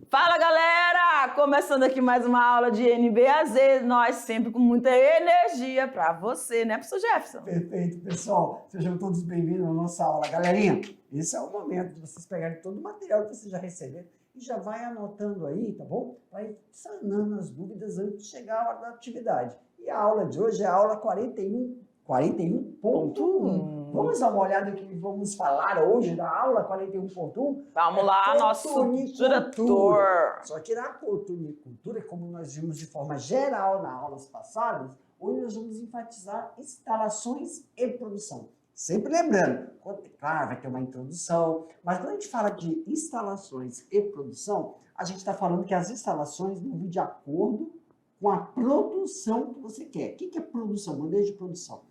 Fala, galera! Começando aqui mais uma aula de NBAZ, nós sempre com muita energia para você, né, professor Jefferson? Perfeito, pessoal. Sejam todos bem-vindos à nossa aula. Galerinha, esse é o momento de vocês pegarem todo o material que vocês já receberam e já vai anotando aí, tá bom? Vai sanando as dúvidas antes de chegar a hora da atividade. E a aula de hoje é a aula 41.1. Vamos dar uma olhada no que vamos falar hoje da aula 41.1? Vamos lá, nosso diretor. Só que na cotonicultura, como nós vimos de forma geral nas aulas passadas, hoje nós vamos enfatizar instalações e produção. Sempre lembrando, claro, vai ter uma introdução, mas quando a gente fala de instalações e produção, a gente está falando que as instalações vão vir de acordo com a produção que você quer. O que é produção? Manejo de produção.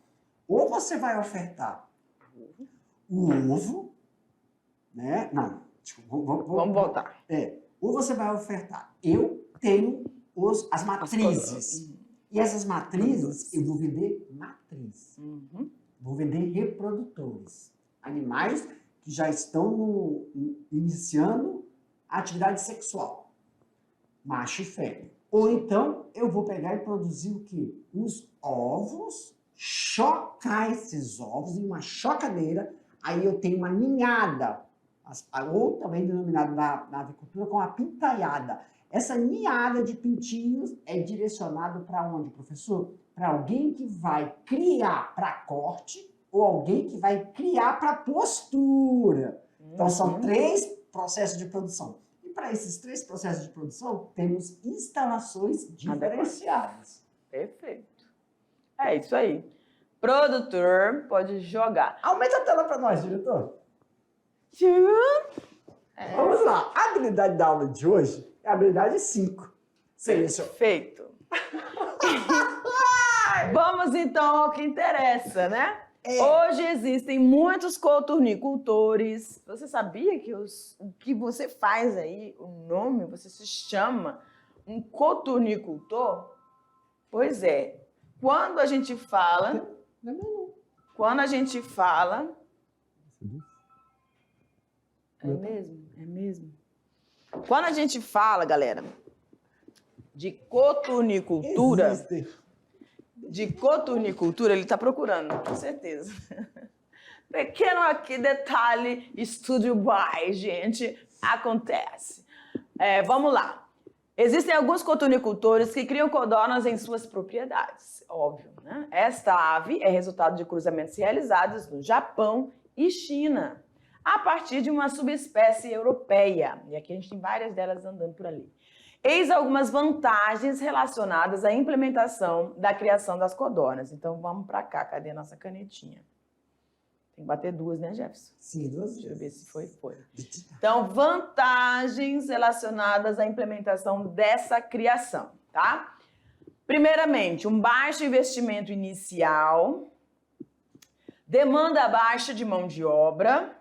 Ou você vai ofertar o ovo, né? Não, vamos voltar. Ou você vai ofertar, eu tenho as matrizes. E essas matrizes, eu vou vender matriz. Vou vender reprodutores. Animais que já estão iniciando a atividade sexual. Macho e fêmea. Ou então, eu vou pegar e produzir o quê? Os ovos, chocar esses ovos em uma chocadeira, aí eu tenho uma ninhada, ou também denominada na avicultura como a pintaiada. Essa ninhada de pintinhos é direcionado para onde, professor? Para alguém que vai criar para corte ou alguém que vai criar para postura. Então, são 3 processos de produção. E para esses 3 processos de produção, temos instalações diferenciadas. Perfeito. É isso aí. Produtor pode jogar. Aumenta a tela para nós, diretor. Vamos lá. A habilidade da aula de hoje é a habilidade 5. Perfeito. Vamos então ao que interessa, né? Hoje existem muitos coturnicultores. Você sabia que o que você faz aí, o nome, você se chama um coturnicultor? Pois é. Quando a gente fala... Quando a gente fala... É mesmo. Quando a gente fala, galera, de coturnicultura... ele está procurando, com certeza. Pequeno aqui detalhe, estúdio by, gente, acontece. Vamos lá. Existem alguns coturnicultores que criam codornas em suas propriedades, óbvio, né? Esta ave é resultado de cruzamentos realizados no Japão e China, a partir de uma subespécie europeia. E aqui a gente tem várias delas andando por ali. Eis algumas vantagens relacionadas à implementação da criação das codornas. Então, vamos para cá. Cadê a nossa canetinha? Tem que bater 2, né, Jefferson? Sim, 2 vezes. Deixa eu ver se foi. Então, vantagens relacionadas à implementação dessa criação, tá? Primeiramente, um baixo investimento inicial, demanda baixa de mão de obra,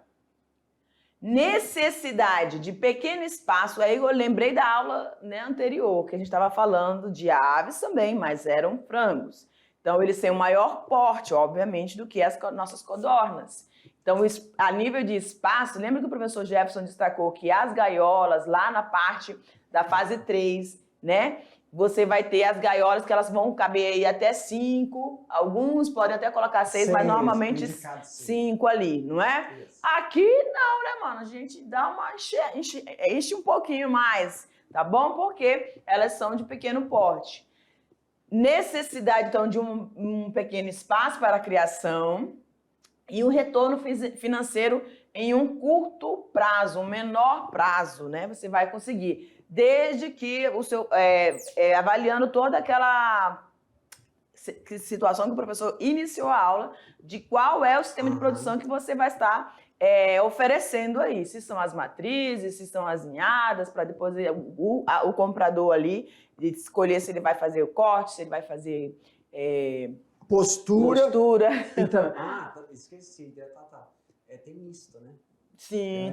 necessidade de pequeno espaço. Aí eu lembrei da aula, né, anterior, que a gente estava falando de aves também, mas eram frangos. Então, eles têm um maior porte, obviamente, do que as nossas codornas. Então, a nível de espaço, lembra que o professor Jefferson destacou que as gaiolas, lá na parte da fase 3, né? Você vai ter as gaiolas que elas vão caber aí até 5, alguns podem até colocar 6, mas normalmente 5 ali, não é? Isso. Aqui não, né, mano? A gente dá uma enche um pouquinho mais, tá bom? Porque elas são de pequeno porte. Necessidade, então, de um pequeno espaço para a criação e um retorno financeiro em um curto prazo, um menor prazo, né? Você vai conseguir, desde que o seu avaliando toda aquela situação que o professor iniciou a aula, de qual é o sistema de produção que você vai estar oferecendo aí, se são as matrizes, se são as ninhadas, para depois o comprador ali de escolher se ele vai fazer o corte, se ele vai fazer postura. Então, esqueci, tem misto, né? Sim,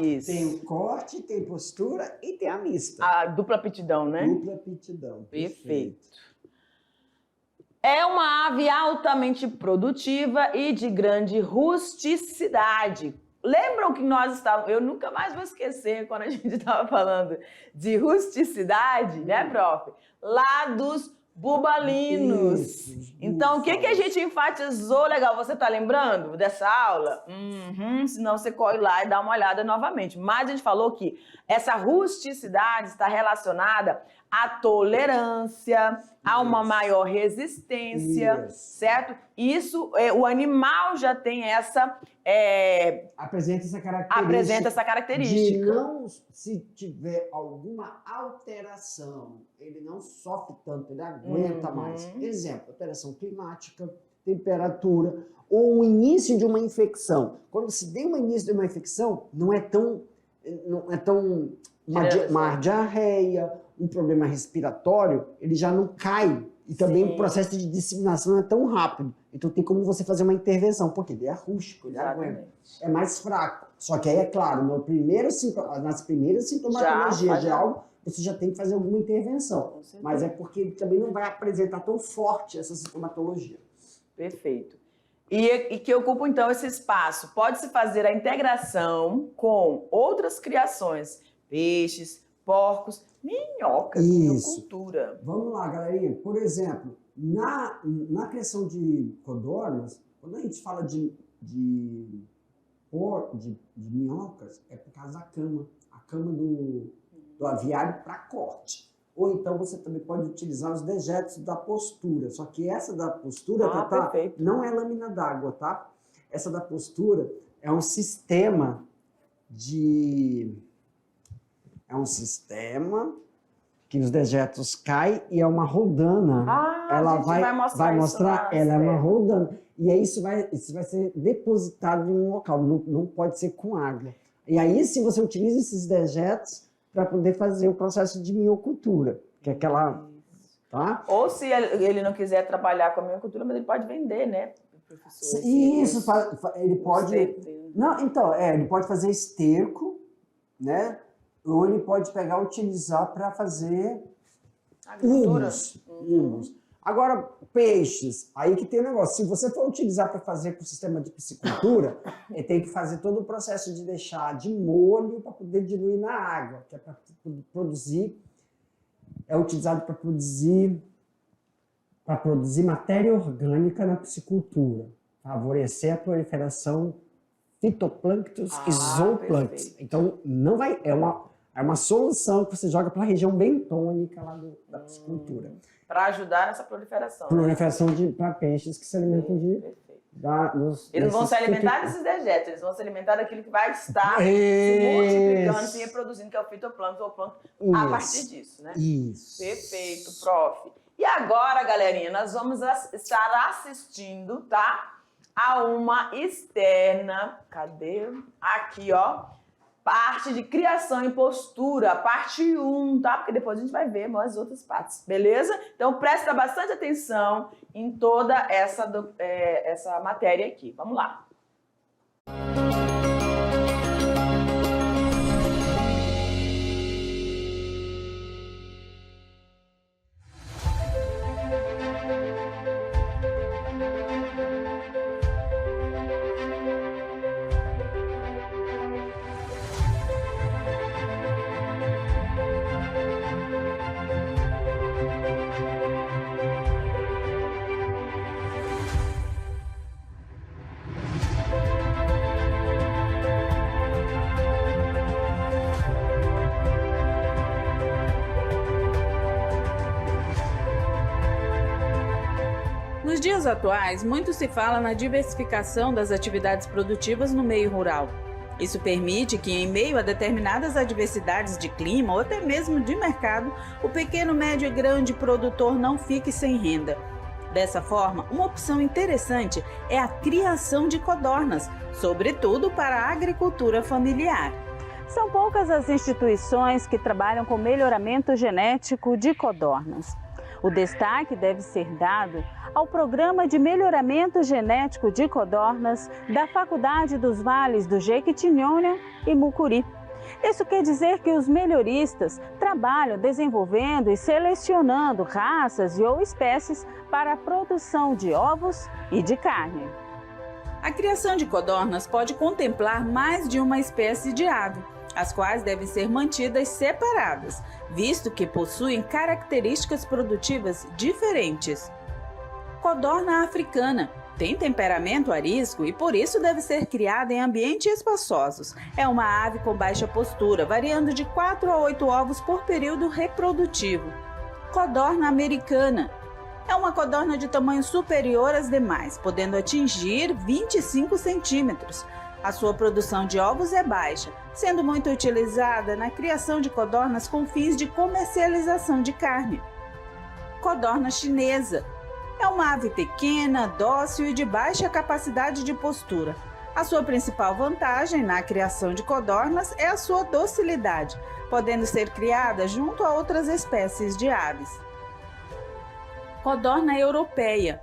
isso. Tem o corte, tem postura e tem a mista. A dupla aptidão, né? Dupla aptidão. Perfeito. É uma ave altamente produtiva e de grande rusticidade. Lembram que nós estávamos... Eu nunca mais vou esquecer quando a gente estava falando de rusticidade, né, prof? Lá dos bubalinos. Isso, Então, o que a gente enfatizou legal? Você está lembrando dessa aula? Senão você corre lá e dá uma olhada novamente. Mas a gente falou que essa rusticidade está relacionada à tolerância, a uma maior resistência, certo? Isso, o animal já tem essa... Apresenta essa característica. De não, se tiver alguma alteração, ele não sofre tanto, ele aguenta mais. Exemplo, alteração climática, temperatura, ou o início de uma infecção. Quando se tem um início de uma infecção, não é tão uma diarreia, um problema respiratório, ele já não cai. E também o processo de disseminação não é tão rápido. Então tem como você fazer uma intervenção, porque ele é rústico, ele aguenta. É mais fraco. Só que aí, é claro, nas primeiras sintomatologias de algo, você já tem que fazer alguma intervenção. Mas é porque ele também não vai apresentar tão forte essa sintomatologia. Perfeito. E que ocupa, então, esse espaço. Pode-se fazer a integração com outras criações, peixes, porcos, minhocas, cultura. Vamos lá, galerinha. Por exemplo, na criação de codornas, quando a gente fala de minhocas, é por causa da cama. A cama do aviário para corte. Ou então você também pode utilizar os dejetos da postura. Só que essa da postura, não é lâmina d'água, tá? Essa da postura é um sistema que os dejetos caem e é uma roldana. Ela vai mostrar, ela é uma roldana. E aí isso vai ser depositado em um local, não pode ser com água. E aí se você utiliza esses dejetos para poder fazer o processo de miocultura, que é aquela... Tá? Ou se ele não quiser trabalhar com a miocultura, mas ele pode vender, né? Professor, isso, ele pode... Não, então, ele pode fazer esterco, né? Ou ele pode utilizar para fazer humus. Agora, peixes, aí que tem o negócio. Se você for utilizar para fazer para o sistema de piscicultura, ele tem que fazer todo o processo de deixar de molho para poder diluir na água, que é para produzir, é utilizado para produzir matéria orgânica na piscicultura, favorecer a proliferação fitoplânctos e zooplânctos. Então, não vai, é uma solução que você joga para a região bentônica lá da piscicultura. Para ajudar nessa proliferação. Proliferação para peixes que se alimentam eles não vão se alimentar desses dejetos, eles vão se alimentar daquilo que vai estar se multiplicando, se reproduzindo, que é o fitoplâncton ou plâncton, a partir disso, né? Isso. Perfeito, prof. E agora, galerinha, nós vamos estar assistindo, tá? A uma externa, cadê? Aqui, ó. Parte de criação e postura, parte 1, tá? Porque depois a gente vai ver as outras partes, beleza? Então presta bastante atenção em toda essa matéria aqui. Vamos lá. Nos dias atuais, muito se fala na diversificação das atividades produtivas no meio rural. Isso permite que, em meio a determinadas adversidades de clima ou até mesmo de mercado, o pequeno, médio e grande produtor não fique sem renda. Dessa forma, uma opção interessante é a criação de codornas, sobretudo para a agricultura familiar. São poucas as instituições que trabalham com melhoramento genético de codornas. O destaque deve ser dado ao Programa de Melhoramento Genético de Codornas da Faculdade dos Vales do Jequitinhonha e Mucuri. Isso quer dizer que os melhoristas trabalham desenvolvendo e selecionando raças e ou espécies para a produção de ovos e de carne. A criação de codornas pode contemplar mais de uma espécie de ave, as quais devem ser mantidas separadas, visto que possuem características produtivas diferentes. Codorna africana tem temperamento arisco e por isso deve ser criada em ambientes espaçosos. É uma ave com baixa postura, variando de 4 a 8 ovos por período reprodutivo. Codorna americana é uma codorna de tamanho superior às demais, podendo atingir 25 centímetros. A sua produção de ovos é baixa, sendo muito utilizada na criação de codornas com fins de comercialização de carne. Codorna chinesa é uma ave pequena, dócil e de baixa capacidade de postura. A sua principal vantagem na criação de codornas é a sua docilidade, podendo ser criada junto a outras espécies de aves. Codorna europeia.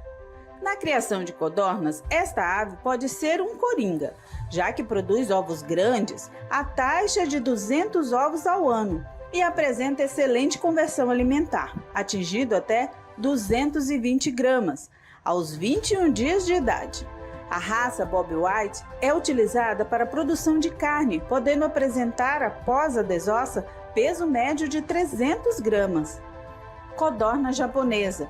Na criação de codornas, esta ave pode ser um coringa, já que produz ovos grandes a taxa de 200 ovos ao ano e apresenta excelente conversão alimentar, atingindo até 220 gramas, aos 21 dias de idade. A raça Bob White é utilizada para a produção de carne, podendo apresentar, após a desossa, peso médio de 300 gramas. Codorna japonesa.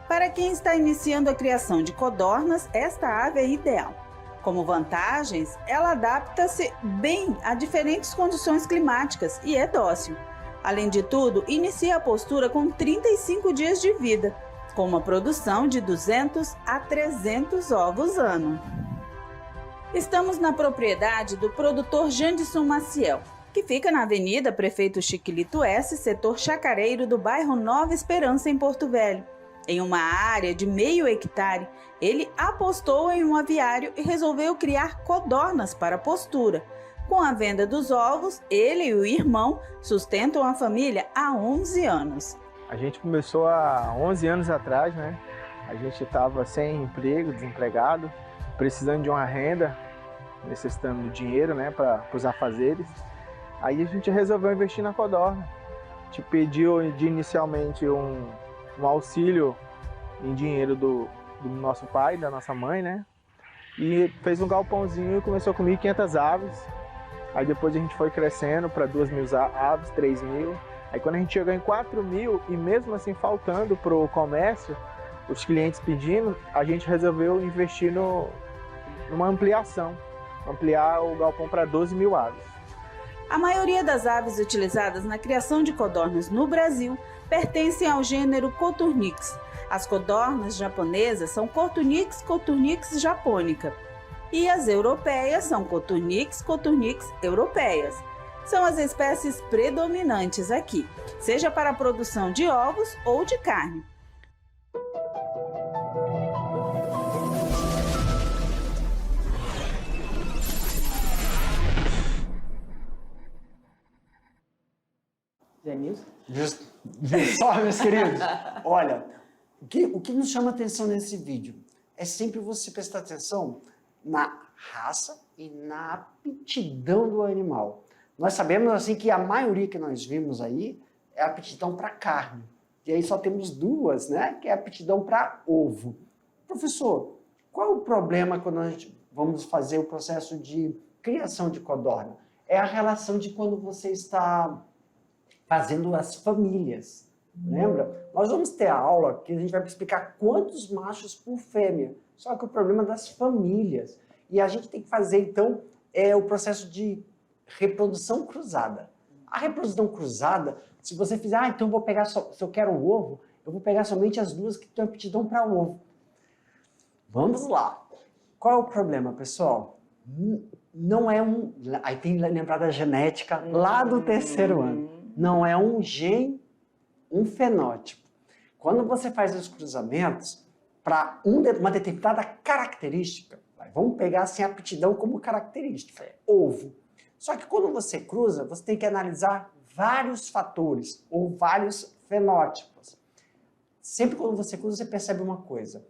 Para quem está iniciando a criação de codornas, esta ave é ideal. Como vantagens, ela adapta-se bem a diferentes condições climáticas e é dócil. Além de tudo, inicia a postura com 35 dias de vida, com uma produção de 200 a 300 ovos ano. Estamos na propriedade do produtor Jandson Maciel, que fica na Avenida Prefeito Chiquilito S, setor Chacareiro do bairro Nova Esperança, em Porto Velho. Em uma área de meio hectare, ele apostou em um aviário e resolveu criar codornas para postura. Com a venda dos ovos, ele e o irmão sustentam a família há 11 anos. A gente começou há 11 anos atrás, né? A gente estava sem emprego, desempregado, precisando de uma renda, necessitando de dinheiro, né, para os afazeres. Aí a gente resolveu investir na codorna. A gente pediu inicialmente um auxílio em dinheiro do nosso pai, da nossa mãe, né? E fez um galpãozinho e começou com 1.500 aves. Aí depois a gente foi crescendo para 2.000 aves, 3.000. Aí quando a gente chegou em 4.000 e mesmo assim faltando para o comércio, os clientes pedindo, a gente resolveu investir numa ampliação. Ampliar o galpão para 12.000 aves. A maioria das aves utilizadas na criação de codornas no Brasil pertencem ao gênero Coturnix. As codornas japonesas são Coturnix japonica. E as europeias são Coturnix europeias. São as espécies predominantes aqui, seja para a produção de ovos ou de carne. Só, meus queridos. Olha, o que nos chama atenção nesse vídeo é sempre você prestar atenção na raça e na aptidão do animal. Nós sabemos assim que a maioria que nós vimos aí é a aptidão para carne. E aí só temos duas, né? Que é a aptidão para ovo. Professor, qual é o problema quando a gente vamos fazer o processo de criação de codorna? É a relação de quando você está fazendo as famílias. Lembra? Nós vamos ter a aula que a gente vai explicar quantos machos por fêmea. Só que o problema é das famílias. E a gente tem que fazer, então, o processo de reprodução cruzada. A reprodução cruzada, se você fizer, então eu vou pegar, se eu quero o ovo, eu vou pegar somente as duas que têm aptidão para ovo. Vamos lá. Qual é o problema, pessoal? Não é aí tem que lembrar da genética lá do terceiro ano. Não é um gene, um fenótipo. Quando você faz os cruzamentos para uma determinada característica, vamos pegar assim a aptidão como característica, ovo. Só que quando você cruza, você tem que analisar vários fatores ou vários fenótipos. Sempre quando você cruza, você percebe uma coisa.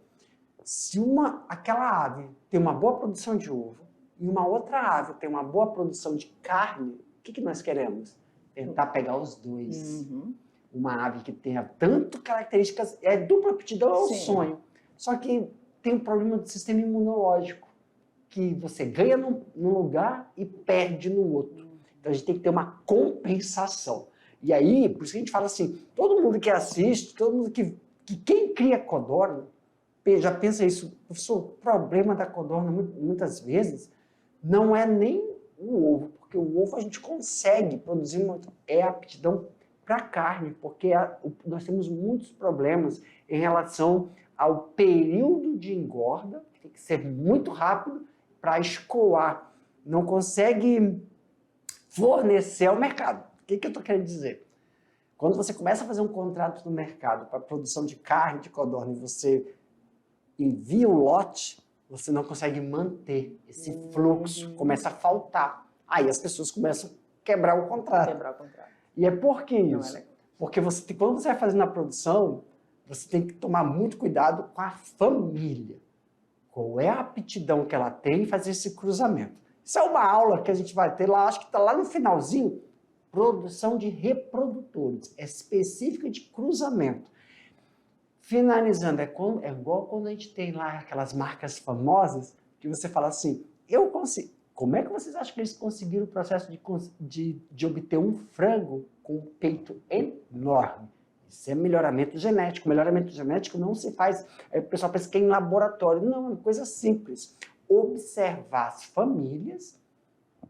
Se aquela ave tem uma boa produção de ovo e uma outra ave tem uma boa produção de carne, que nós queremos? Tentar pegar os dois. Uma ave que tenha tanto características, dupla aptidão é o sonho. Só que tem um problema do sistema imunológico, que você ganha num lugar e perde no outro. Então a gente tem que ter uma compensação. E aí, por isso que a gente fala assim, todo mundo que assiste, todo mundo que quem cria codorna, já pensa isso, professor, o problema da codorna muitas vezes não é nem o ovo, porque o ovo a gente consegue produzir muito, é a aptidão para carne, porque nós temos muitos problemas em relação ao período de engorda, que tem que ser muito rápido para escoar, não consegue fornecer ao mercado. O que eu estou querendo dizer? Quando você começa a fazer um contrato no mercado para produção de carne de codorna e você envia o lote, você não consegue manter esse fluxo, começa a faltar. Aí as pessoas começam a quebrar o contrato. E é por que isso? Porque quando você vai fazer na produção, você tem que tomar muito cuidado com a família. Qual é a aptidão que ela tem em fazer esse cruzamento? Isso é uma aula que a gente vai ter lá, acho que está lá no finalzinho, produção de reprodutores, é específica de cruzamento. Finalizando, é igual quando a gente tem lá aquelas marcas famosas, que você fala assim, eu consigo. Como é que vocês acham que eles conseguiram o processo de obter um frango com um peito enorme? Isso é melhoramento genético. Melhoramento genético não se faz, o pessoal pensa que é em laboratório. Não, é uma coisa simples. Observar as famílias,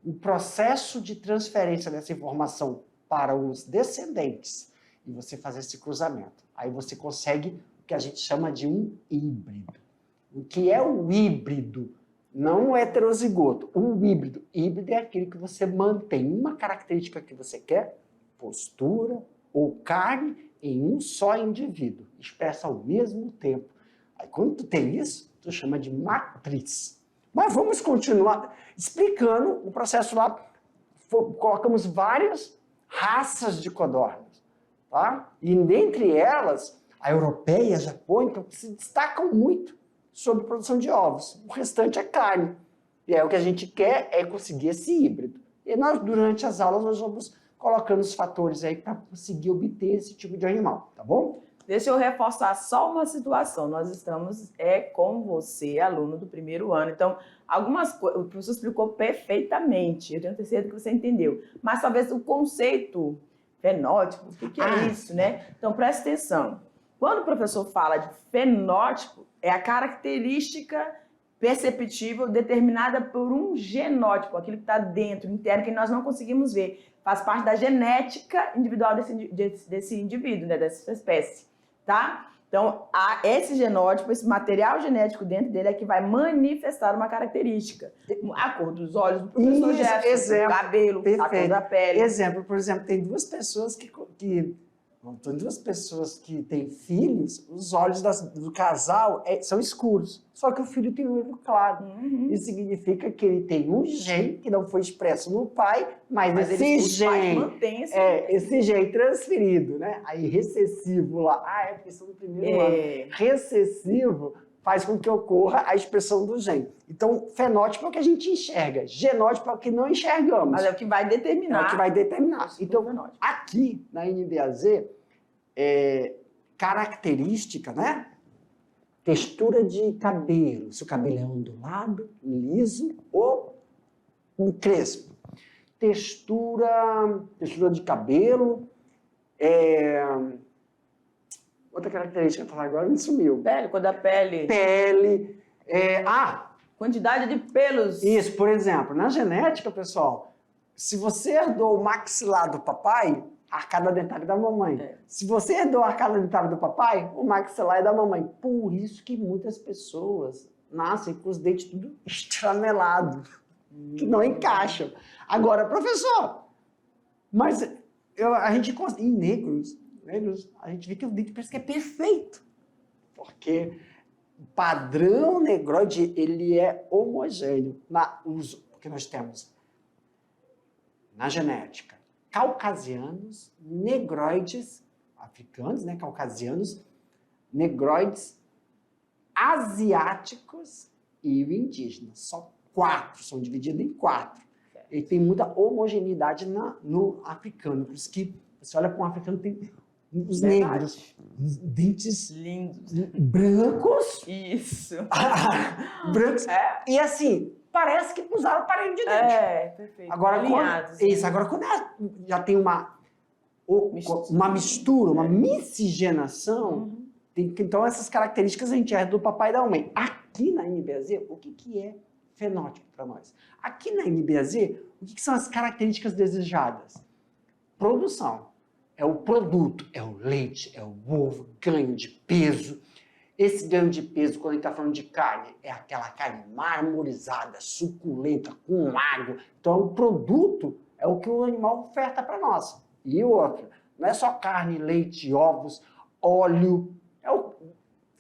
o processo de transferência dessa informação para os descendentes e você fazer esse cruzamento. Aí você consegue o que a gente chama de um híbrido. O que é o híbrido? Não o heterozigoto. Um híbrido. Híbrido é aquele que você mantém uma característica que você quer, postura ou carne, em um só indivíduo. Expressa ao mesmo tempo. Aí quando tu tem isso, tu chama de matriz. Mas vamos continuar explicando o processo lá. Colocamos várias raças de codornas. Tá? E dentre elas, a europeia e a japônica se destacam muito sobre produção de ovos. O restante é carne. E aí o que a gente quer é conseguir esse híbrido. E nós, durante as aulas, nós vamos colocando os fatores aí para conseguir obter esse tipo de animal, tá bom? Deixa eu reforçar só uma situação. Nós estamos com você, aluno do primeiro ano. Então, algumas coisas, o professor explicou perfeitamente. Eu tenho certeza que você entendeu. Mas talvez o conceito fenótipo, o que é isso, né? Então, presta atenção. Quando o professor fala de fenótipo, é a característica perceptível determinada por um genótipo, aquilo que está dentro, interno, que nós não conseguimos ver. Faz parte da genética individual desse indivíduo, né, dessa espécie, tá? Então, esse genótipo, esse material genético dentro dele é que vai manifestar uma característica. A cor dos olhos do professor Jefferson, o cabelo, a cor da pele. Exemplo, por exemplo, tem duas pessoas que têm filhos, os olhos do casal são escuros, só que o filho tem um olho claro. Isso significa que ele tem um gene que não foi expresso no pai, mas esse gene transferido, né? Aí recessivo lá, é a questão do primeiro ano. Recessivo faz com que ocorra a expressão do gene. Então, fenótipo é o que a gente enxerga, genótipo é o que não enxergamos. Mas é o que vai determinar. É o que vai determinar. Então, aqui na NBAZ, característica, né? Textura de cabelo, se o cabelo é ondulado, liso ou um crespo. Textura de cabelo, outra característica que eu falar agora me sumiu. Pele, cor da pele. Pele. Quantidade de pelos. Isso, por exemplo, na genética, pessoal, se você herdou o maxilar do papai, a arcada dentária da mamãe. Se você herdou a arcada dentária do papai, o maxilar é da mamãe. Por isso que muitas pessoas nascem com os dentes tudo estranelados, que não encaixam. Agora, professor, mas a gente em negros, a gente vê que o dente parece que é perfeito. Porque o padrão negroide, ele é homogêneo porque nós temos na genética caucasianos, negroides, africanos, né, caucasianos, negroides, asiáticos e o indígena. Só 4, são divididos em 4. ele tem muita homogeneidade no africano. Por isso que você olha para um africano, tem os negros, os dentes Lindos. brancos. Isso. brancos. É. E assim, parece que usaram aparelho de dente. É, perfeito. Agora, Alinhados. agora, quando já tem uma mistura, uma miscigenação, então essas características a gente herda do papai e da mãe. Aqui na NBAZ, o que é fenótipo para nós? Aqui na NBAZ, o que são as características desejadas? Produção. É o produto, é o leite, é o ovo, ganho de peso. Esse ganho de peso, quando a gente está falando de carne, é aquela carne marmorizada, suculenta, com água. Então, o produto é o que o animal oferta para nós. E outra, não é só carne, leite, ovos, óleo.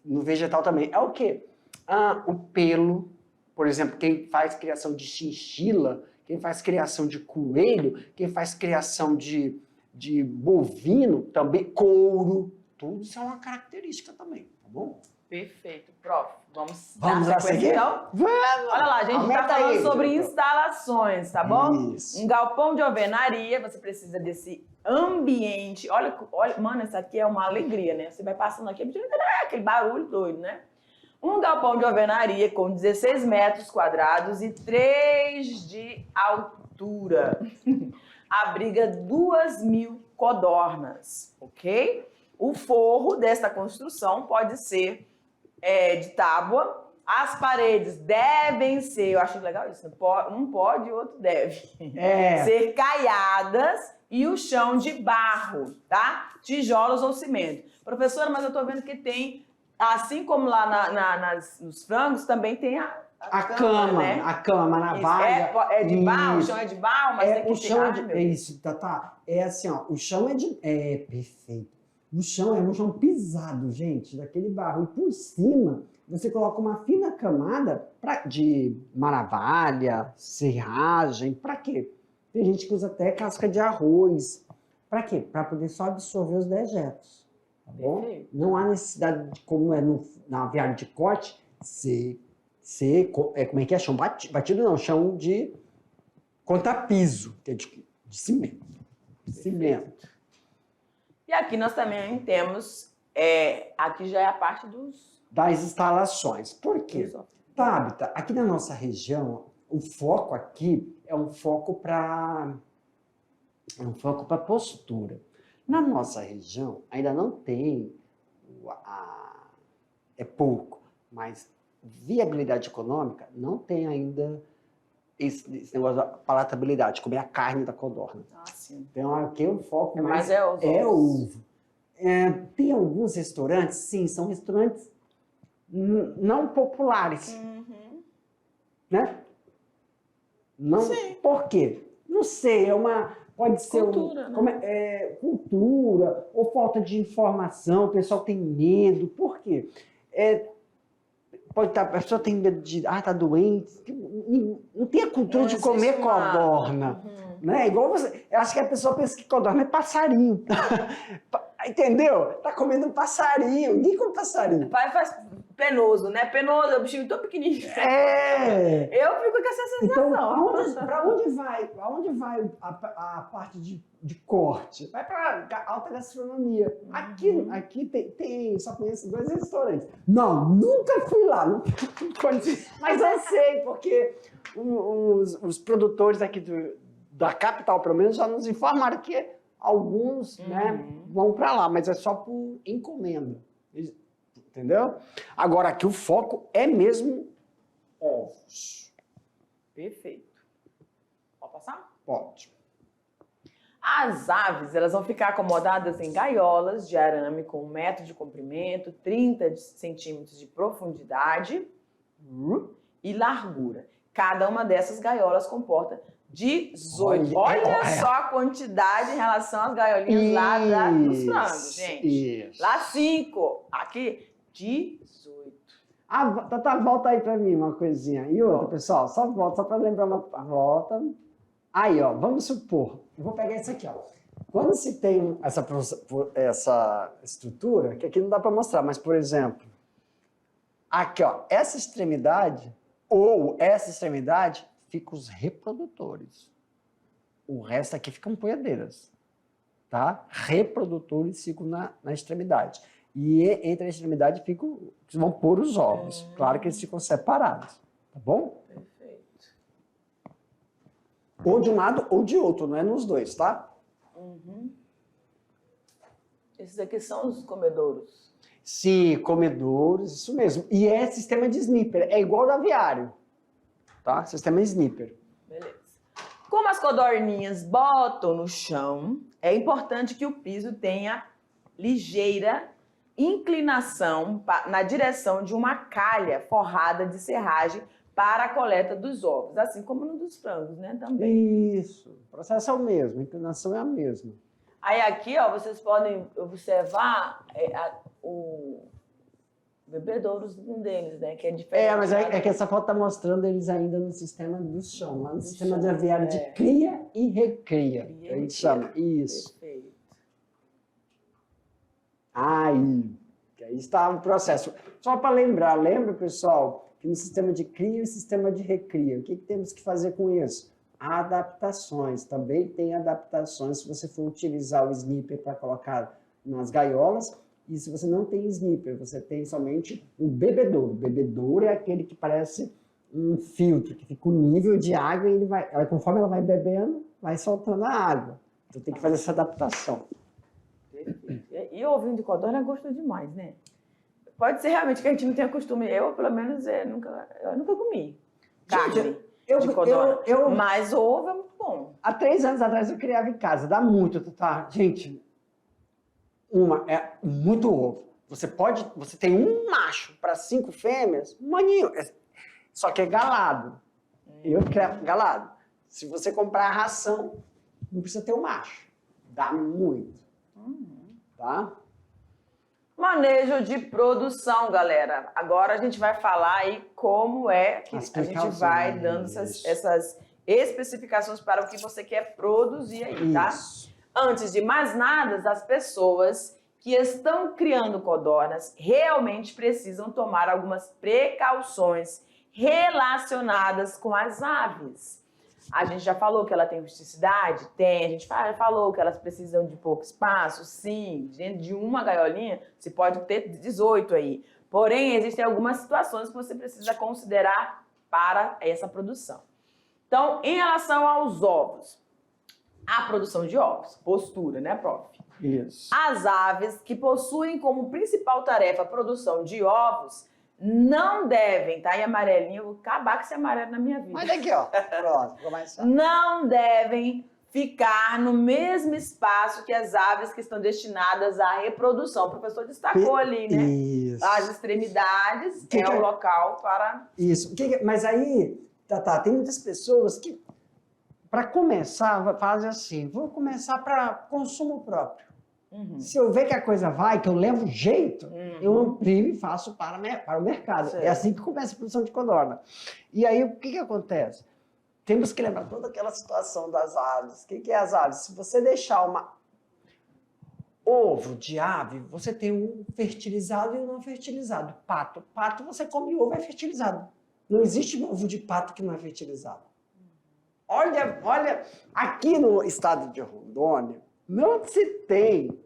No vegetal também. É o quê? O pelo. Por exemplo, quem faz criação de chinchila, quem faz criação de coelho, quem faz criação de bovino, também couro. Tudo isso é uma característica também, tá bom? Perfeito, prof. Vamos Vamos dar lá sequência, seguir? então? Vamos! Olha lá, a gente está Aumenta falando aí, sobre diretor. instalações, tá bom? Isso. Um galpão de alvenaria, você precisa desse ambiente. Olha, mano, isso aqui é uma alegria, né? Você vai passando aqui, aquele barulho doido, né? Um galpão de alvenaria com 16 metros quadrados e 3 de altura. Abriga 2.000 codornas, ok? O forro desta construção pode ser de tábua. As paredes devem ser, eu acho legal isso, um pode e o outro deve, ser caiadas e o chão de barro, tá? Tijolos ou cimento. Professora, mas eu tô vendo que tem, assim como lá nos frangos, também tem a cama, né? A cama na Isso. vaga. É de barro, o Isso. chão é de barro, mas tem que o chão ter... é isso, Tatá. É assim, ó, o chão é perfeito. O chão é um chão pisado, gente, daquele barro. E por cima, você coloca uma fina camada de maravalha, serragem. Pra quê? Tem gente que usa até casca de arroz. Pra quê? Pra poder só absorver os dejetos. Tá bom? Perfeito. Não há necessidade, de, como é na viária de corte, como é que é? Chão batido não, chão de contrapiso, que é de cimento. Cimento. E aqui nós também temos, aqui já é a parte das instalações. Por quê? Tabita, aqui na nossa região, o foco aqui é um foco para postura. Na nossa região, ainda não tem, é pouco, mas viabilidade econômica não tem ainda esse negócio da palatabilidade, comer a carne da codorna. Ah, sim. Então aqui o foco mais é o ovo. Tem alguns restaurantes, sim, são restaurantes não populares, né? Não, sim. Por quê? Não sei, pode ser cultura, né? Cultura ou falta de informação, o pessoal tem medo. Por quê? Pode estar, a pessoa tem medo de, tá doente, não tem a cultura de comer codorna. Né? Igual você, eu acho que a pessoa pensa que codorna é passarinho. Entendeu? Tá comendo um passarinho. Ninguém come passarinho. Faz penoso, né? Penoso, é um bichinho tão pequenininho. Eu fico com essa sensação. Então, para onde vai? Aonde vai a parte de corte? Vai para alta gastronomia. Aqui tem, só conheço 2 restaurantes. Não, nunca fui lá. Mas eu sei, porque os produtores aqui da capital, pelo menos, já nos informaram que alguns vão para lá, mas é só por encomenda. Entendeu? Agora, aqui o foco é mesmo ovos. Perfeito. Pode passar? Pode. As aves, elas vão ficar acomodadas em gaiolas de arame com 1 metro de comprimento, 30 centímetros de profundidade e largura. Cada uma dessas gaiolas comporta 18. Olha só a quantidade em relação às gaiolinhas lá dos frangos, gente. Isso. Lá 5. Aqui, 18. Tá, volta aí pra mim uma coisinha. E outra, pessoal, só volta, só pra lembrar uma... Volta. Aí, ó, vamos supor. Eu vou pegar isso aqui, ó. Quando se tem essa estrutura, que aqui não dá pra mostrar, mas, por exemplo, aqui, ó, essa extremidade, fica os reprodutores. O resto aqui ficam poedeiras, tá? Reprodutores ficam na extremidade. E entre a extremidade vão pôr os ovos. Claro que eles ficam separados, tá bom? Perfeito. Ou de um lado ou de outro, não é nos dois, tá? Esses aqui são os comedouros. Sim, comedouros, isso mesmo. E é sistema de snipper, é igual do aviário, tá? Sistema snipper. Beleza. Como as codorninhas botam no chão, é importante que o piso tenha ligeira inclinação na direção de uma calha forrada de serragem para a coleta dos ovos, assim como no dos frangos, né, também. Isso, o processo é o mesmo, a inclinação é a mesma. Aí aqui, ó, vocês podem observar o bebedouros deles, né, que é diferente. Mas é que essa foto está mostrando eles ainda no sistema do chão, lá no sistema de aviário de cria e recria. A gente chama, isso. Perfeito. Aí está o processo. Só para lembrar, lembra, pessoal, que no sistema de cria e sistema de recria, o que temos que fazer com isso? Adaptações. Também tem adaptações se você for utilizar o snipper para colocar nas gaiolas. E se você não tem snipper, você tem somente o bebedouro. O bebedouro é aquele que parece um filtro, que fica o nível de água e conforme ela vai bebendo, vai soltando a água. Então tem que fazer essa adaptação. E o ovinho de codorna gosta demais, né? Pode ser realmente que a gente não tenha costume. Eu, pelo menos, eu nunca comi carne de codorna. Mas o ovo é muito bom. Há 3 anos atrás eu criava em casa. Dá muito, tá? Gente, é muito ovo. Você tem um macho para 5 fêmeas, um maninho. Só que é galado. Eu criava galado. Se você comprar a ração, não precisa ter um macho. Dá muito. Tá? Manejo de produção, galera. Agora a gente vai falar aí como é que a gente vai dando essas especificações para o que você quer produzir aí, tá? Isso. Antes de mais nada, as pessoas que estão criando codornas realmente precisam tomar algumas precauções relacionadas com as aves. A gente já falou que ela tem rusticidade? Tem. A gente falou que elas precisam de pouco espaço? Sim. Dentro de uma gaiolinha, você pode ter 18 aí. Porém, existem algumas situações que você precisa considerar para essa produção. Então, em relação aos ovos, a produção de ovos, postura, né, prof? Isso. As aves que possuem como principal tarefa a produção de ovos não devem, tá? Em amarelinho, eu vou acabar com esse amarelo na minha vida. Mas aqui, ó. Pronto, vou mais fácil. Não devem ficar no mesmo espaço que as aves que estão destinadas à reprodução. O professor destacou ali, né? Isso. As extremidades é o local para... Isso. Mas aí, tem muitas pessoas que, para começar, fazem assim, vou começar para consumo próprio. Se eu ver que a coisa vai, que eu levo jeito, eu amplio e faço para o mercado. Certo. É assim que começa a produção de codorna. E aí, o que acontece? Temos que lembrar toda aquela situação das aves. O que é as aves? Se você deixar ovo de ave, você tem um fertilizado e um não fertilizado. Pato. Pato, você come ovo, é fertilizado. Não existe ovo de pato que não é fertilizado. Olha, aqui no estado de Rondônia, não se tem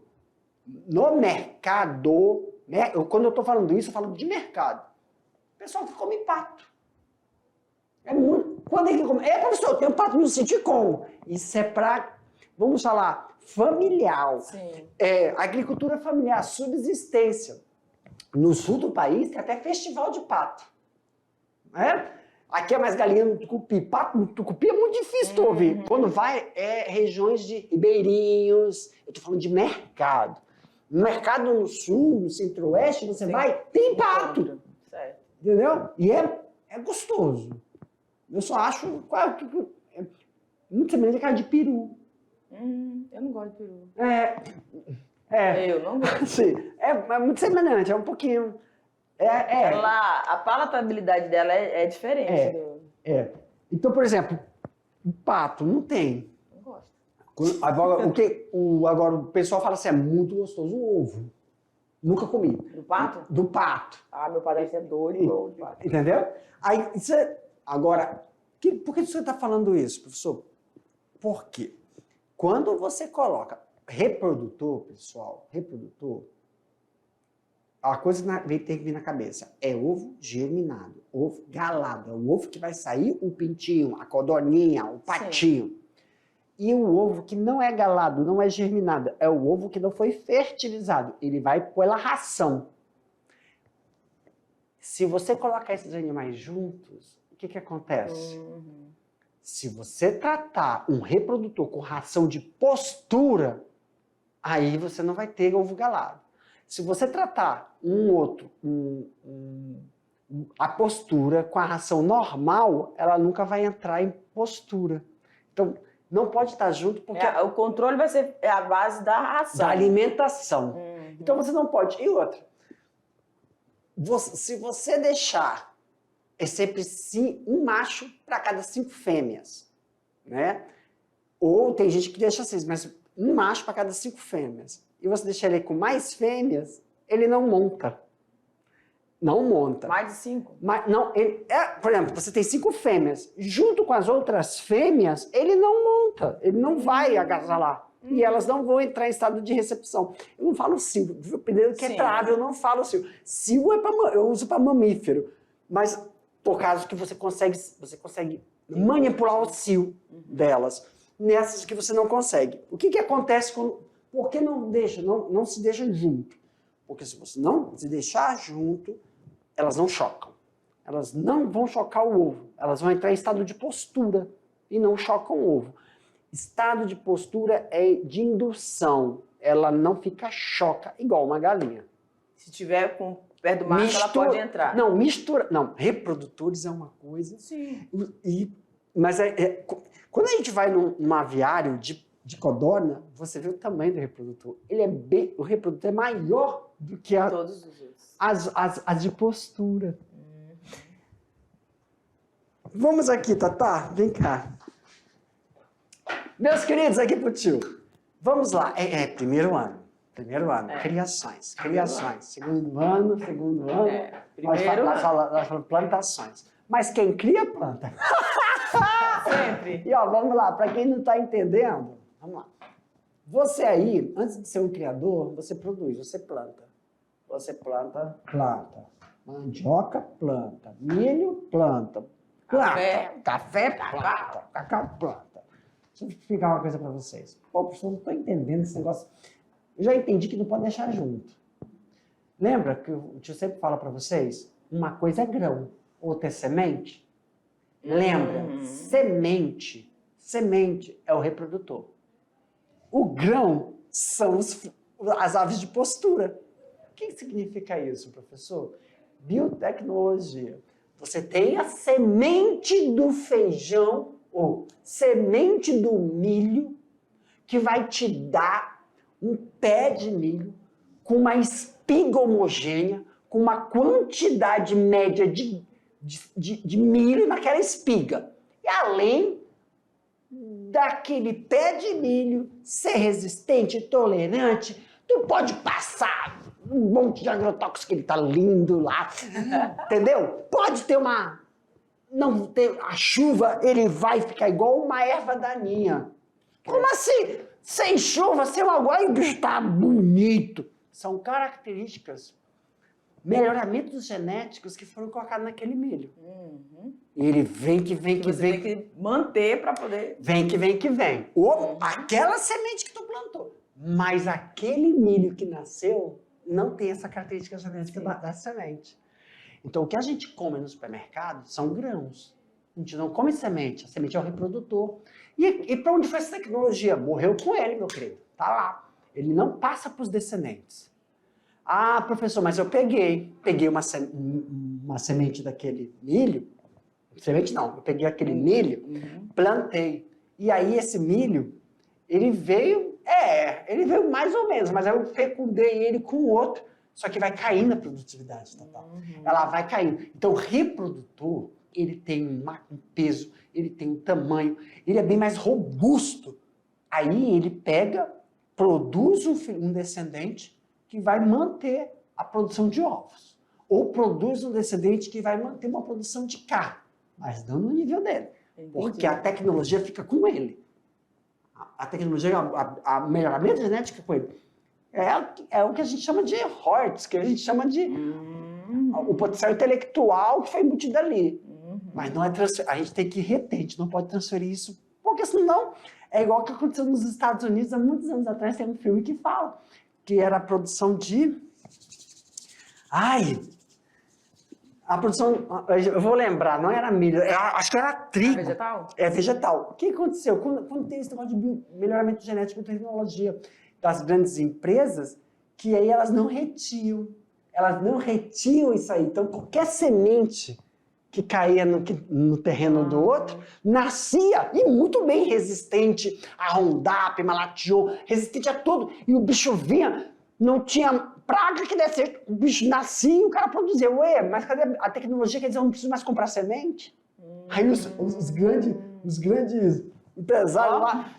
no mercado, né? Quando eu estou falando isso, eu falo de mercado. O pessoal que come pato. É muito. Quando é que come? Professor, tem um pato no sítio como? Isso é para, vamos falar, familiar. Sim. Agricultura familiar, subsistência. No sul do país tem até festival de pato. Aqui é mais galinha no tucupi. Pato no tucupi é muito difícil de ouvir. Quando vai, regiões de ribeirinhos. Eu tô falando de mercado. No mercado no sul, no centro-oeste, você vai, tem pato. Certo. Entendeu? E é gostoso. Eu só acho muito semelhante à cara de peru. Eu não gosto de peru. Eu não gosto. Sim. É muito semelhante, é um pouquinho... A palatabilidade dela é diferente. Então, por exemplo, o pato não tem. Não gosto. Agora o pessoal fala assim, é muito gostoso o ovo. Nunca comi. Do pato? Do pato. Meu pai deve ser doido igual o pato. Entendeu? Aí, agora, por que você está falando isso, professor? Por quê? Quando você coloca reprodutor, pessoal, reprodutor, a coisa tem que vir na cabeça. É ovo germinado, ovo galado. É o ovo que vai sair o pintinho, a codorninha, o patinho. Sim. E o ovo que não é galado, não é germinado, é o ovo que não foi fertilizado. Ele vai pela ração. Se você colocar esses animais juntos, o que acontece? Se você tratar um reprodutor com ração de postura, aí você não vai ter ovo galado. Se você tratar a postura com a ração normal, ela nunca vai entrar em postura. Então, não pode estar junto porque... o controle vai ser a base da ração. Da alimentação. Então, você não pode... E outra, se você deixar, é sempre um macho para cada 5 fêmeas, né? Ou tem gente que deixa 6, mas um macho para cada 5 fêmeas. E você deixar ele com mais fêmeas, ele não monta. Não monta. Mais de 5? Não, por exemplo, você tem 5 fêmeas. Junto com as outras fêmeas, ele não monta. Ele não vai agasalar. E elas não vão entrar em estado de recepção. Eu não falo cio. Dependendo do que é trave, eu não falo cio. Cio eu uso para mamífero. Mas por causa que você consegue manipular o cio delas. Nessas que você não consegue. O que acontece quando... Por que não se deixa junto? Porque se você não se deixar junto, elas não chocam. Elas não vão chocar o ovo. Elas vão entrar em estado de postura e não chocam o ovo. Estado de postura é de indução. Ela não fica choca igual uma galinha. Se tiver perto do macho, ela pode entrar. Não, mistura. Não, reprodutores é uma coisa. Sim. Mas quando a gente vai num aviário de codorna, você vê o tamanho do reprodutor. O reprodutor é maior do que todos os outros. As de postura. Vamos aqui, Tatá. Vem cá. Meus queridos, aqui pro tio. Vamos lá. Primeiro ano. Criações. Segundo ano. Primeiro nós falamos plantações. Mas quem cria, planta. Sempre. E ó, vamos lá. Para quem não está entendendo, vamos lá. Você aí, antes de ser um criador, você produz, você planta. Você planta. Mandioca, planta. Milho, planta. Café, planta. Cacau, planta. Deixa eu explicar uma coisa para vocês. Pô, professor, não estou entendendo esse negócio. Eu já entendi que não pode deixar junto. Lembra que o tio sempre fala para vocês? Uma coisa é grão, outra é semente. Lembra? Semente é o reprodutor. O grão são as aves de postura. O que significa isso, professor? Biotecnologia. Você tem a semente do feijão ou semente do milho que vai te dar um pé de milho com uma espiga homogênea, com uma quantidade média de milho naquela espiga. E além daquele pé de milho ser resistente, tolerante, tu pode passar um monte de agrotóxico que ele tá lindo lá, entendeu? Pode ter não ter a chuva, ele vai ficar igual uma erva daninha. Como assim? Sem chuva, sem água, o bicho tá bonito. São características, melhoramentos genéticos que foram colocados naquele milho. E ele vem que vem. Tem que manter para poder... Vem. Aquela semente que tu plantou. Mas aquele milho que nasceu não tem essa característica genética da semente. Então, o que a gente come no supermercado são grãos. A gente não come semente. A semente é o reprodutor. E para onde foi essa tecnologia? Morreu com ele, meu querido. Tá lá. Ele não passa para os descendentes. Ah, professor, mas eu peguei uma semente daquele milho. Semente não, eu peguei aquele milho, plantei. E aí esse milho, ele veio mais ou menos, mas eu fecundei ele com outro. Só que vai cair na produtividade total. Ela vai caindo. Então, o reprodutor, ele tem um peso, ele tem um tamanho, ele é bem mais robusto. Aí ele produz um descendente que vai manter a produção de ovos. Ou produz um descendente que vai manter uma produção de carne, mas não no nível dele. Porque a tecnologia fica com ele. a tecnologia, a melhoramento genético com ele, é o que a gente chama de royalties, que a gente chama de o potencial intelectual que foi embutido ali. Mas não é a gente tem que reter, a gente não pode transferir isso, porque senão é igual o que aconteceu nos Estados Unidos há muitos anos atrás. Tem um filme que fala que era a produção de... A produção, eu vou lembrar, não era milho, acho que era trigo. Vegetal? É vegetal. O que aconteceu? Quando tem esse negócio de melhoramento genético e tecnologia das grandes empresas, que aí elas não retiam isso aí. Então, qualquer semente que caía no terreno do outro, nascia e muito bem resistente a Roundup, Malathion, resistente a tudo. E o bicho vinha, não tinha praga que desse certo, o bicho nascia e o cara produzia. Ué, mas cadê a tecnologia? Quer dizer, eu não preciso mais comprar semente? Aí os grandes empresários lá,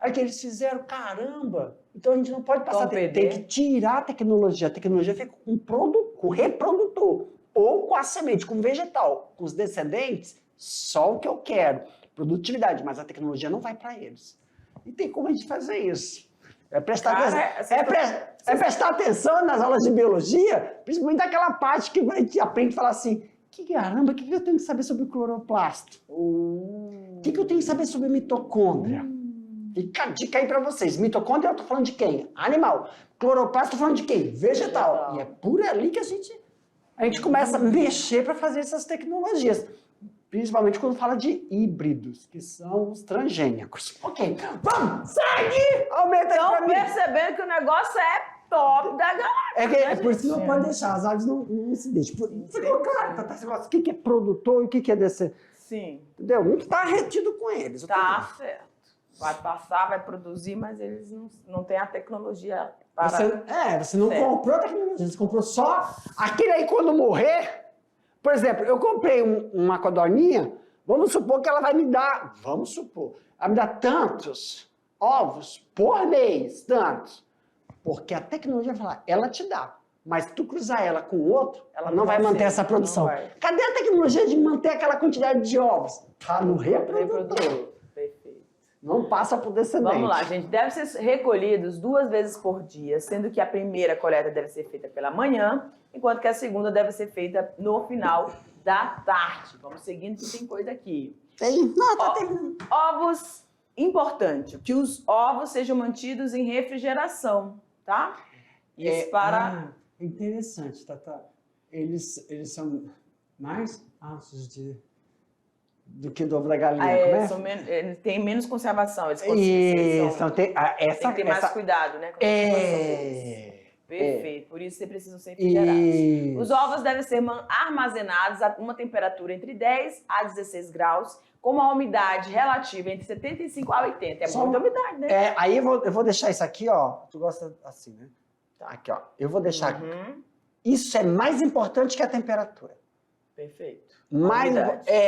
aí que eles fizeram, caramba, então a gente não pode passar, tem que tirar a tecnologia fica com o reprodutor, ou com a semente, com o vegetal, com os descendentes, só o que eu quero, produtividade, mas a tecnologia não vai para eles. E tem como a gente fazer isso. É prestar atenção nas aulas de biologia, principalmente naquela parte que a gente aprende a falar assim, caramba, o que eu tenho que saber sobre o cloroplasto? O que eu tenho que saber sobre mitocôndria? Fica a dica aí para vocês. Mitocôndria eu tô falando de quem? Animal. Cloroplasto eu tô falando de quem? Vegetal. E é por ali que a gente começa a mexer para fazer essas tecnologias. Principalmente quando fala de híbridos, que são os transgênicos. Ok, vamos, segue! Aumenta aí pra mim. Estão percebendo que o negócio é top da galáxia. É por isso que não pode deixar, as aves não se deixam. Ficou claro, o que é produtor e o que é desse... Sim. Entendeu? Não está retido com eles. Tá certo. Vai passar, vai produzir, mas eles não têm a tecnologia para... Você não comprou a tecnologia, você comprou só aquele aí quando morrer. Por exemplo, eu comprei uma codorninha, vamos supor que ela vai me dar, ela me dá tantos ovos por mês, tantos. Porque a tecnologia vai falar, ela te dá, mas se tu cruzar ela com outro, ela não vai manter essa produção. Cadê a tecnologia de manter aquela quantidade de ovos? Tá no reprodutor. Perfeito. Não passa por descendente. Vamos lá, gente. Deve ser recolhidos 2 vezes por dia, sendo que a primeira coleta deve ser feita pela manhã, enquanto que a segunda deve ser feita no final da tarde. Vamos seguindo, que tem coisa aqui. Tem? Não, tá terminando. Ovos, importante, que os ovos sejam mantidos em refrigeração, tá? Isso para... interessante, Tata. Eles são mais altos do que do ovo da galinha, eles têm menos conservação. Eles tem que ter mais cuidado, né? Perfeito, por isso vocês precisam ser refrigerados. Os ovos devem ser armazenados a uma temperatura entre 10 a 16 graus, com uma umidade relativa entre 75 a 80. Muita umidade, né? Aí eu vou deixar isso aqui, ó. Tu gosta assim, né? Tá. Aqui, ó. Eu vou deixar aqui. Isso é mais importante que a temperatura. Perfeito.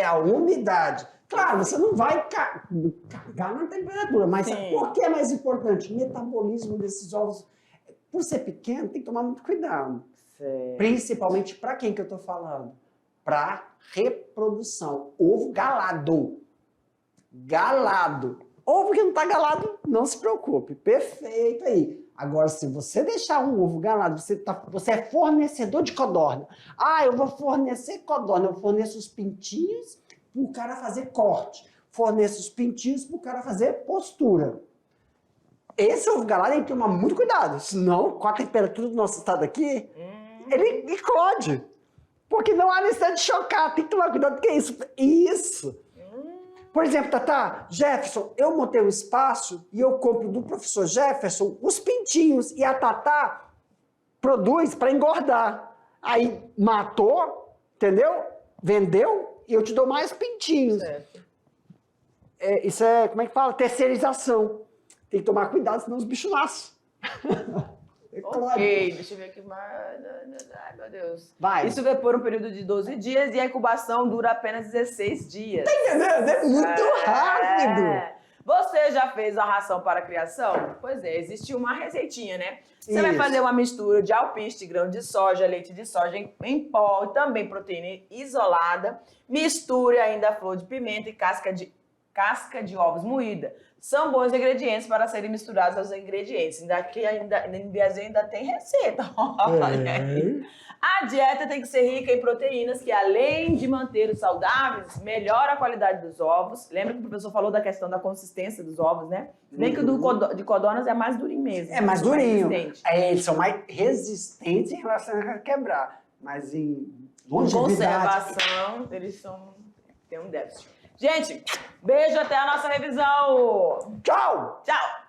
A umidade. Claro, você não vai cagar na temperatura, mas por que é mais importante? O metabolismo desses ovos, por ser pequeno, tem que tomar muito cuidado. Certo. Principalmente para quem que eu tô falando? Para reprodução. Ovo galado. Galado. Ovo que não tá galado, não se preocupe. Perfeito aí. Agora, se você deixar um ovo galado, você é fornecedor de codorna. Eu vou fornecer codorna, eu forneço os pintinhos para o cara fazer corte. Forneço os pintinhos para o cara fazer postura. Esse ovo galado tem que tomar muito cuidado, senão, com a temperatura do nosso estado aqui, ele eclode. Porque não há necessidade de chocar, tem que tomar cuidado, porque é isso. Isso. Por exemplo, Tata, Jefferson, eu montei um espaço e eu compro do professor Jefferson os pintinhos e a Tata produz para engordar. Aí matou, entendeu? Vendeu e eu te dou mais pintinhos. Certo. Isso é, como é que fala? Terceirização. Tem que tomar cuidado, senão os bichos nascem. Ok, deixa eu ver aqui mais. Ai, meu Deus. Vai. Isso vai por um período de 12 dias e a incubação dura apenas 16 dias. Tá entendendo? É muito rápido. Você já fez a ração para a criação? Pois é, existe uma receitinha, né? Você vai fazer uma mistura de alpiste, grão de soja, leite de soja em pó e também proteína isolada. Misture ainda a flor de pimenta e casca de casca de ovos moída. São bons ingredientes para serem misturados aos ingredientes. No Brasil ainda tem receita. Olha aí. A dieta tem que ser rica em proteínas, que além de manter os saudáveis, melhora a qualidade dos ovos. Lembra que o professor falou da questão da consistência dos ovos, né? Bem que o de codornas é mais durinho mesmo. É mais durinho. Mais eles são mais resistentes em relação a quebrar. Mas em longevidade... conservação, têm um déficit. Gente, beijo, até a nossa revisão. Tchau! Tchau!